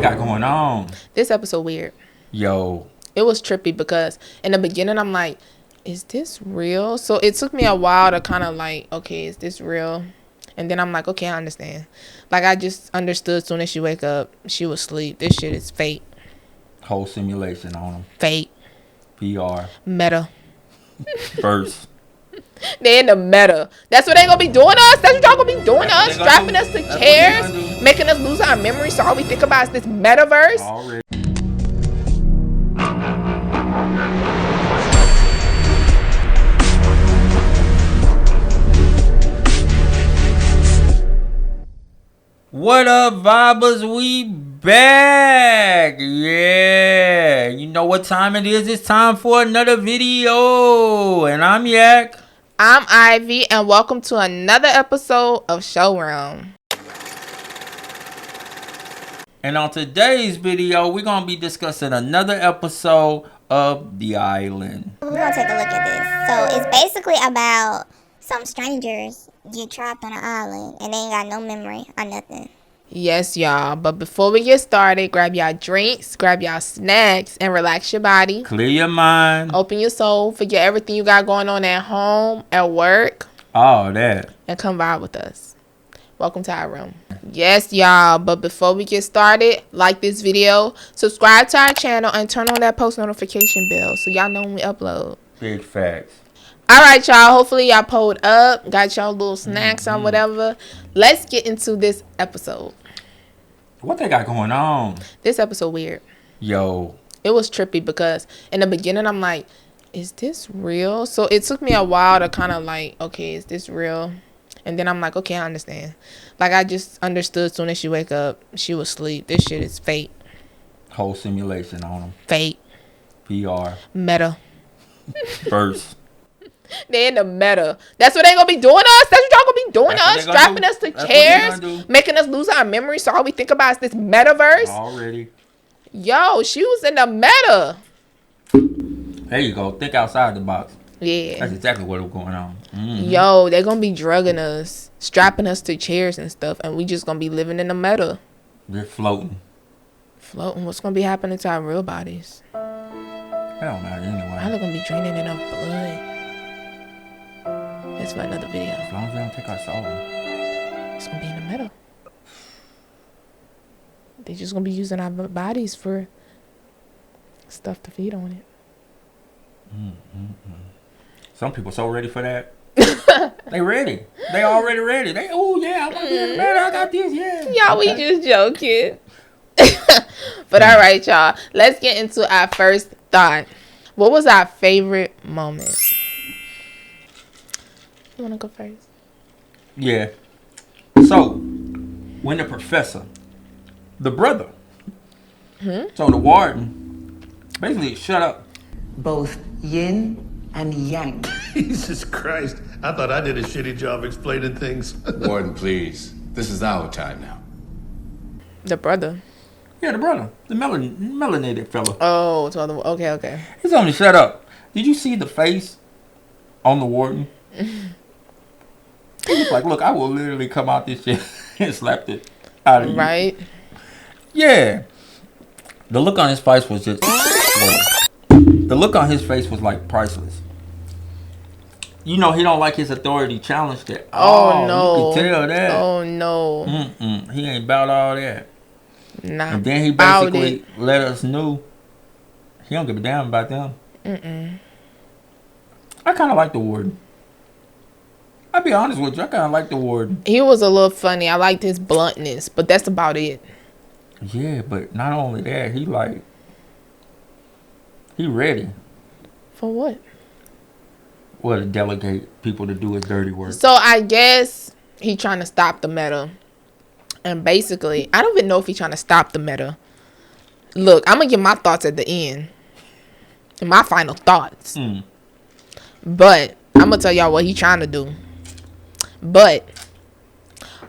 got going on? This episode weird. Yo. It was trippy because in the beginning I'm like, is this real? So it took me a while to kind of like, okay, is this real? And then I'm like, okay, I understand. Like, I just understood as soon as she wake up, she was asleep. This shit is fake. Whole simulation on them. Fake. VR. Meta. Verse. They in the meta. That's what they gonna be doing us. That's what y'all gonna be doing us. Strapping us to chairs, making us lose our memory. So all we think about is this metaverse. Already. What up, vibers? We back. Yeah. You know what time it is. It's time for another video. And I'm Yak. I'm Ivy, and welcome to another episode of Showroom. And on today's video, we're going to be discussing another episode of The Island. We're going to take a look at this. So it's basically about some strangers get trapped on an island and they ain't got no memory or nothing. Yes, y'all. But before we get started, grab y'all drinks, grab y'all snacks, and relax your body. Clear your mind. Open your soul. Forget everything you got going on at home, at work. All that. And come vibe with us. Welcome to our room. Yes, y'all. But before we get started, like this video, subscribe to our channel, and turn on that post notification bell so y'all know when we upload. Big facts. All right, y'all. Hopefully y'all pulled up, got y'all little snacks or whatever. Let's get into this episode. What they got going on? This episode weird. Yo. It was trippy because in the beginning I'm like, is this real? So it took me a while to kind of like, okay, is this real? And then I'm like, okay, I understand. Like, I just understood as soon as she wake up, she was asleep. This shit is fake. Whole simulation on them. Fake. VR. Meta. Verse. They in the meta. That's what they gonna be doing us. That's what y'all gonna be doing us. Strapping us to chairs, making us lose our memory. So all we think about is this metaverse. Already. Yo, she was in the meta. There you go. Think outside the box. Yeah. That's exactly what was going on. Mm-hmm. Yo, they gonna be drugging us, strapping us to chairs and stuff, and we just gonna be living in the meta. We're floating. Floating. What's gonna be happening to our real bodies? It don't matter anyway. Probably gonna be draining enough blood. That's for another video. As long as we don't take our soul. It's gonna be in the middle. They just gonna be using our bodies for stuff to feed on it. Some people so ready for that. They ready. They already ready. They, oh yeah, I want to be in the middle. I got this, yeah. Y'all, we just joking. But all right, y'all. Let's get into our first thought. What was our favorite moment? You wanna go first? Yeah. So, when the professor, the brother, so the warden, basically shut up. Both yin and yang. Jesus Christ. I thought I did a shitty job explaining things. Warden, please. This is our time now. The brother. Yeah, the brother, the melanated fella. Oh, so the, okay. He told me to shut up. Did you see the face on the warden? He was like, look, I will literally come out this shit and slap it out of you. Right? Yeah. The look on his face was just... the look on his face was like priceless. You know, he don't like his authority challenged it. Oh, no. You can tell that. Oh, no. He ain't about all that. Nah. And then he basically let us know he don't give a damn about them. I kind of like the warden. I'll be honest with you. I kind of like the warden. He was a little funny. I liked his bluntness, but that's about it. Yeah, but not only that, he ready. For what? Well, to delegate people to do his dirty work. So I guess he trying to stop the meta. And basically, I don't even know if he trying to stop the meta. Look, I'm going to give my thoughts at the end. And my final thoughts. But I'm going to tell y'all what he trying to do. But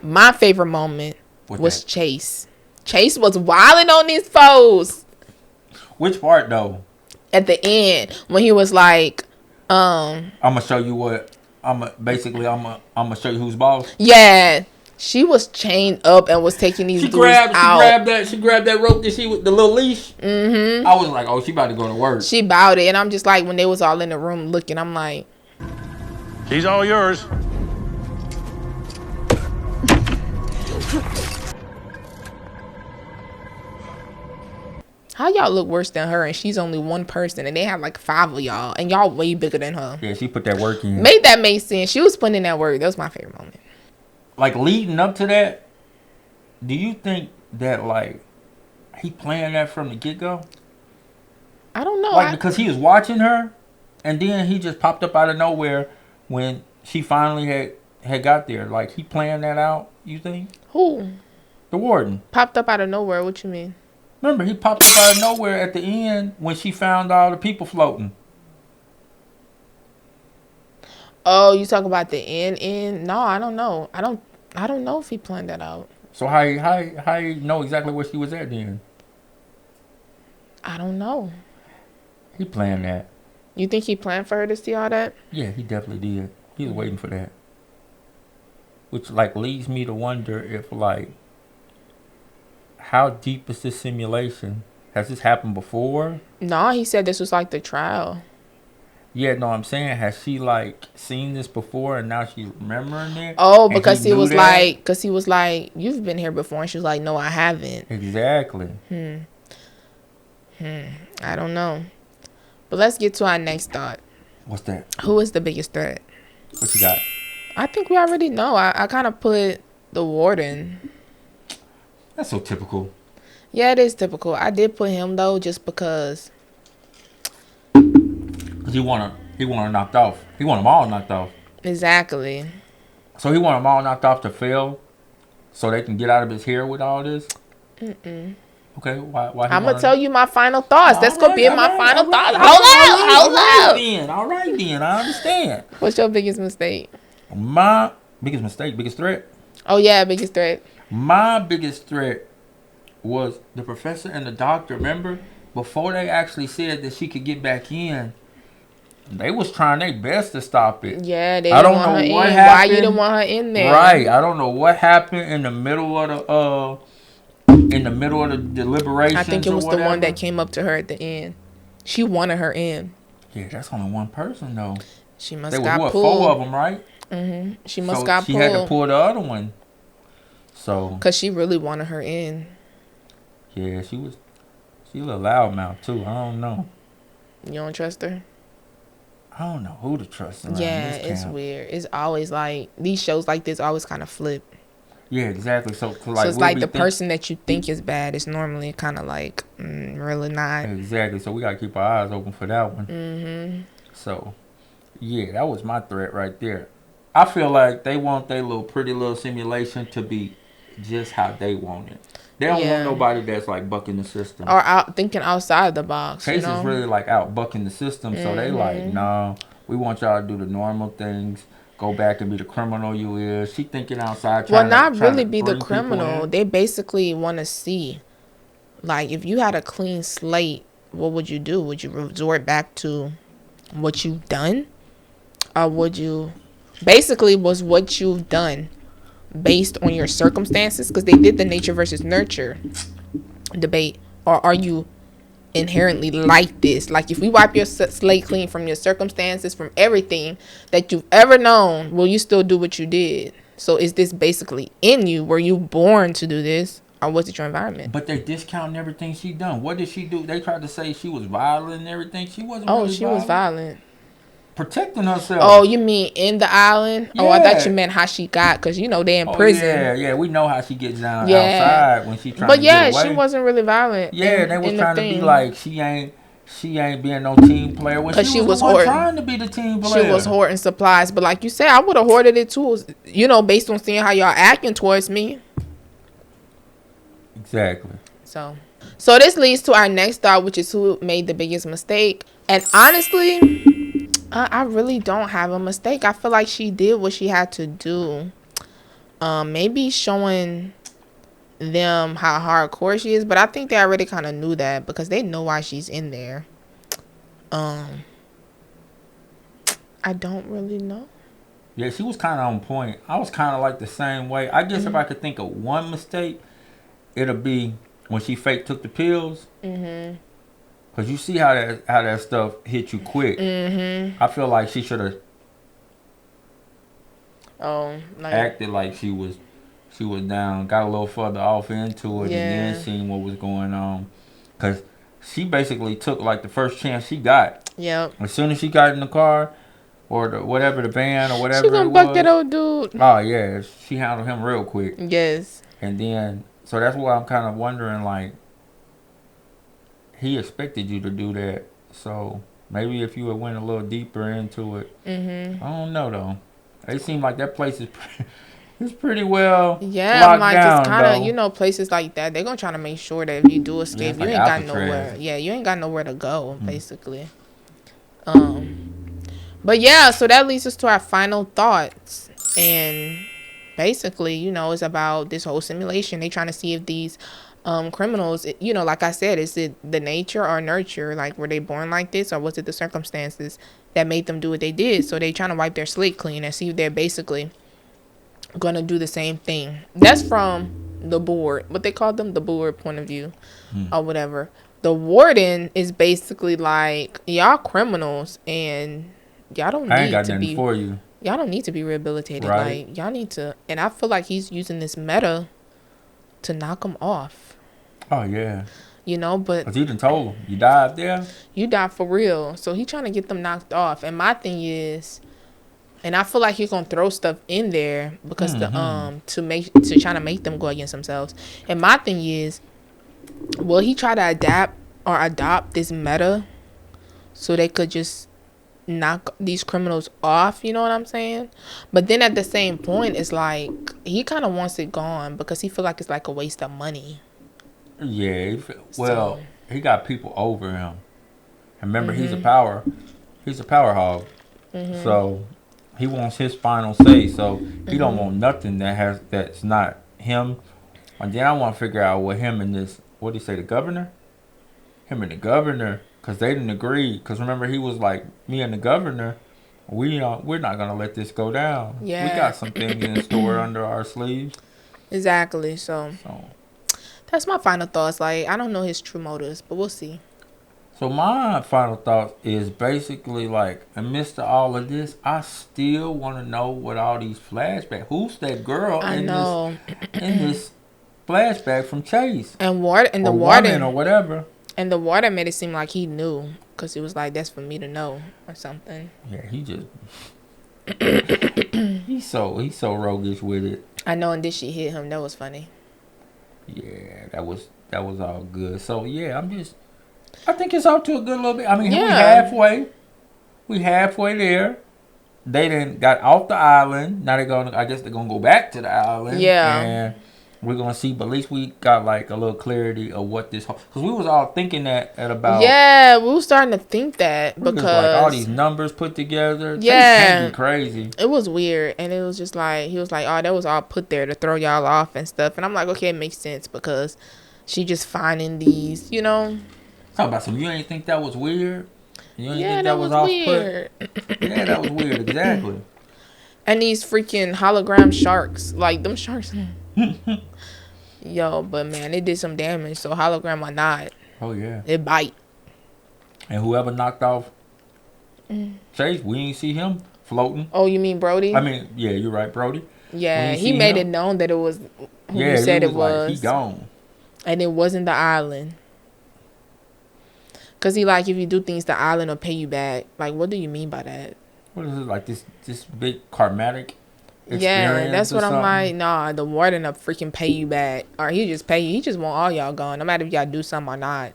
my favorite moment was Chase. Chase was wilding on these foes. Which part though? At the end, when he was like, I'm gonna show you what. I'm gonna show you who's boss. Yeah, She was chained up and was taking these dudes out. She grabbed that rope that she with the little leash. Mm-hmm. I was like, oh, she about to go to work. She bowed it, and I'm just like, when they was all in the room looking, I'm like, She's all yours. how y'all look worse than her, and she's only one person, and they have like 5 of y'all, and y'all way bigger than her. Yeah, she put that work in. Made that make sense. She was putting in that work. That was my favorite moment. Like, leading up to that, do you think that, like, he planned that from the get-go? I don't know. Like, because he was watching her, and then he just popped up out of nowhere when she finally had got there. Like, he planned that out, you think? Who? The warden. Popped up out of nowhere. What you mean? Remember, he popped up out of nowhere at the end when she found all the people floating. Oh, you talk about the end? No, I don't know. I don't know if he planned that out. So how you know exactly where she was at then? I don't know. He planned that. You think he planned for her to see all that? Yeah, he definitely did. He was waiting for that. Which, like, leads me to wonder if, like, how deep is this simulation? Has this happened before? No, he said this was like the trial. Yeah, no, I'm saying, has she, like, seen this before and now she's remembering it? Oh, because he was like, you've been here before, and she was like, no, I haven't. Exactly. I don't know. But let's get to our next thought. What's that? Who is the biggest threat? What you got? I think we already know. I kind of put the warden. That's so typical. Yeah, it is typical. I did put him, though, just because. He want her knocked off. He want them all knocked off. Exactly. So he want them all knocked off to fail, so they can get out of his hair with all this. Okay, why? I'm gonna tell you my final thoughts. That's gonna be my final thoughts. Hold up. All right then. I understand. What's your biggest mistake? My biggest mistake, biggest threat. Oh yeah, biggest threat. My biggest threat was the professor and the doctor. Remember, before they actually said that she could get back in, they was trying their best to stop it. Yeah, they I didn't don't want know her what in. happened. Why you didn't want her in there? Right. I don't know what happened in the middle of the deliberations. I think it was the one that came up to her at the end. She wanted her in. Yeah, that's only one person though. She must There got was pulled. 4 of them, right? She must got She pulled. had to pull the other one. So. Cause she really wanted her in. Yeah, she a little loudmouth too. I don't know. You don't trust her? I don't know who to trust. Yeah, it's weird. It's always like these shows like this always kind of flip. Yeah, exactly. So it's like the person that you think is bad is normally kind of like really not. Exactly. So we gotta keep our eyes open for that one. So, yeah, that was my threat right there. I feel like they want their little pretty little simulation to be just how they want it. They don't want nobody that's like bucking the system or out thinking outside the box. Chase is really like out bucking the system, so they like, no, we want y'all to do the normal things. Go back and be the criminal you is. She thinking outside. Well, not really be the criminal. They basically want to see, like, if you had a clean slate, what would you do? Would you resort back to what you've done, or would you? Basically, was what you've done based on your circumstances? Because they did the nature versus nurture debate. Or are you inherently like this? Like, if we wipe your slate clean from your circumstances, from everything that you've ever known, will you still do what you did? So is this basically in you? Were you born to do this, or was it your environment? But they're discounting everything she done. What did she do? They tried to say she was violent and everything. She wasn't. Oh, really she was violent. Protecting herself. Oh, you mean in the island? Yeah. Oh, I thought you meant how she got, because you know they in prison. Yeah, we know how she gets down outside when she trying but to get away. She wasn't really violent. Yeah, they was trying to be like she ain't being no team player. When she was trying to be the team player. She was hoarding supplies, but like you said, I would have hoarded it too. You know, based on seeing how y'all acting towards me. Exactly. So this leads to our next thought, which is who made the biggest mistake. And honestly, I really don't have a mistake. I feel like she did what she had to do. Maybe showing them how hardcore she is, but I think they already kind of knew that because they know why she's in there. I don't really know. Yeah, she was kind of on point. I was kind of like the same way. I guess Mm-hmm. if I could think of one mistake, it'll be when she fake took the pills. Mm-hmm. Cause you see how that stuff hit you quick. Mm-hmm. I feel like she should have Oh, like acted like she was down, got a little further off into it, and yeah. then seen what was going on. Cause she basically took like the first chance she got. Yep. As soon as she got in the car or the van or whatever She gonna it buck that was. old dude. Oh yeah, she handled him real quick. Yes. And then so that's why I'm kind of wondering, like, he expected you to do that. So maybe if you had went a little deeper into it, Mm-hmm. I don't know though. It seemed like that place is it's pretty well Yeah, locked like down, it's kind of, though. you know, places like that, they're gonna try to make sure that if you do escape, it's you like ain't got Alcatraz. nowhere. Yeah, you ain't got nowhere to go, Mm. basically. But yeah, so that leads us to our final thoughts, and basically, you know, it's about this whole simulation. They trying to see if these criminals, you know, like I said, is it the nature or nurture? Like, were they born like this, or was it the circumstances that made them do what they did? So they trying to wipe their slate clean and see if they're basically gonna do the same thing. That's from the board, what they call them, the board point of view, or whatever. The warden is basically like, y'all criminals, and y'all don't I ain't need got to nothing be for you. y'all don't need to be rehabilitated. Right. Like, y'all need to. And I feel like he's using this meta to knock them off, Oh yeah, you know. But cause you done told him you died there. you die for real, so he trying to get them knocked off. And my thing is, and I feel like he's gonna throw stuff in there because to try to make them go against themselves. And my thing is, will he try to adapt or adopt this meta so they could just knock these criminals off? You know what I'm saying? But then at the same point, it's like he kind of wants it gone because he feel like it's like a waste of money. Yeah. So- He got people over him. And remember, he's Mm-hmm. a power hog. So he wants his final say. So he Mm-hmm. don't want nothing that's not him. And then I want to figure out what him and this, what did he say, the governor? Him and the governor, because they didn't agree. Because remember, he was like, me and the governor, we're not gonna let this go down. Yeah. We got some things in store under our sleeves. Exactly. So that's my final thoughts. Like, I don't know his true motives, but we'll see. So my final thought is basically like, amidst all of this, I still want to know what all these flashbacks. Who's that girl I in know. this flashback from Chase? And the Or warden woman or whatever. and the warden made it seem like he knew because it was like, that's for me to know or something. Yeah, he just he's so roguish with it. I know, and then she hit him. That was funny. Yeah, that was all good. So yeah, I think it's off to a good little bit. I mean, Yeah. we halfway there. They done got off the island. Now I guess they're gonna go back to the island. Yeah. And we're gonna see, but at least we got like a little clarity of what this, because we was all thinking that at about, Yeah, we were starting to think that because because like all these numbers put together. They Yeah. can't be crazy. it was weird, and it was just like, he was like, oh, that was all put there to throw y'all off and stuff. And I'm like, okay, it makes sense because she just finding these, you know. Talk about some. You ain't think that was weird? You ain't Yeah, think that was off weird. put? Yeah, that was weird. Exactly. And these freaking hologram sharks, like them sharks. Yo, but man, it did some damage. So hologram or not, Oh yeah. it bite. And whoever knocked off Chase, we ain't see him floating. Oh, you mean Brody? I mean, yeah, you're right, Brody. Yeah, we he see made him. it known that it was who Yeah, you said he it was. Like, he gone. And it wasn't the island. Cause he like, if you do things, the island will pay you back. Like, what do you mean by that? What is it, like this big karmatic experience? Yeah, that's or what I'm something? like. Nah, the warden will freaking pay you back, or he just pay you. He just want all y'all gone, no matter if y'all do something or not.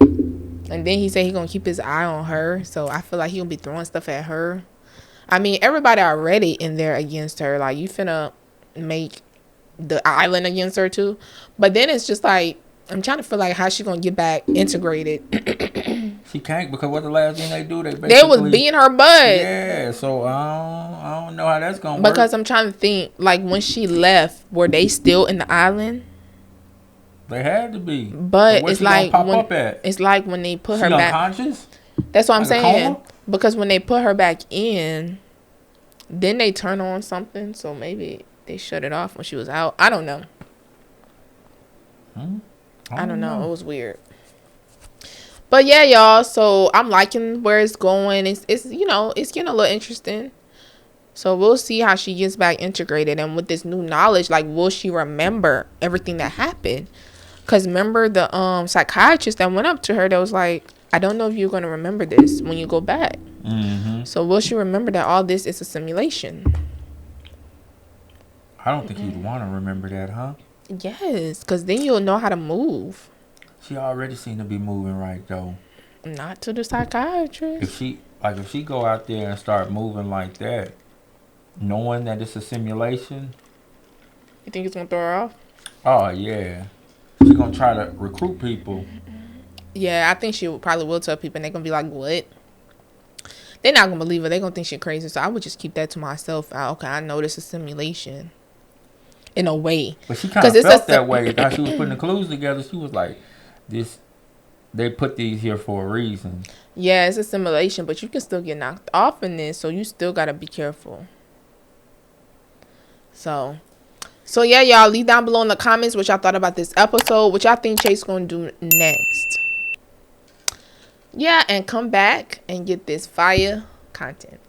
And then he said he gonna keep his eye on her, so I feel like he gonna be throwing stuff at her. I mean, everybody already in there against her. Like, you finna make the island against her too. But then it's just like, I'm trying to feel like how she gonna get back integrated. She can't, because what the last thing they do, they basically... They was beating her butt. Yeah, so I don't know how that's gonna work. Because I'm trying to think, like, when she left, were they still in the island? They had to be. But where it's she gonna like pop when up at? it's like when they put She her back. unconscious? That's what I'm Like a saying. coma? Because when they put her back in, Then they turn on something, so maybe they shut it off when she was out. I don't know. I don't know. It was weird. But yeah, y'all. So I'm liking where it's going. It's you know, it's getting a little interesting. So we'll see how she gets back integrated, and with this new knowledge, like, will she remember everything that happened? Because remember the psychiatrist that went up to her that was like, I don't know if you're going to remember this when you go back. So will she remember that all this is a simulation? I don't think you'd want to remember that, huh? Yes, because then you'll know how to move. She already seemed to be moving right, though. Not to the psychiatrist. If she go out there and start moving like that, knowing that it's a simulation. You think it's going to throw her off? Oh, yeah. She's going to try to recruit people. Yeah, I think she probably will tell people, and they're going to be like, what? They're not going to believe her. They're going to think she's crazy. So I would just keep that to myself. Okay, I know this is simulation. In a way. But she kind of felt that way. How she was putting the clues together, she was like, they put these here for a reason. Yeah, it's a simulation, but you can still get knocked off in this, so you still got to be careful. So yeah, y'all, leave down below in the comments what y'all thought about this episode, what y'all think Chase gonna do next. Yeah, and come back and get this fire content.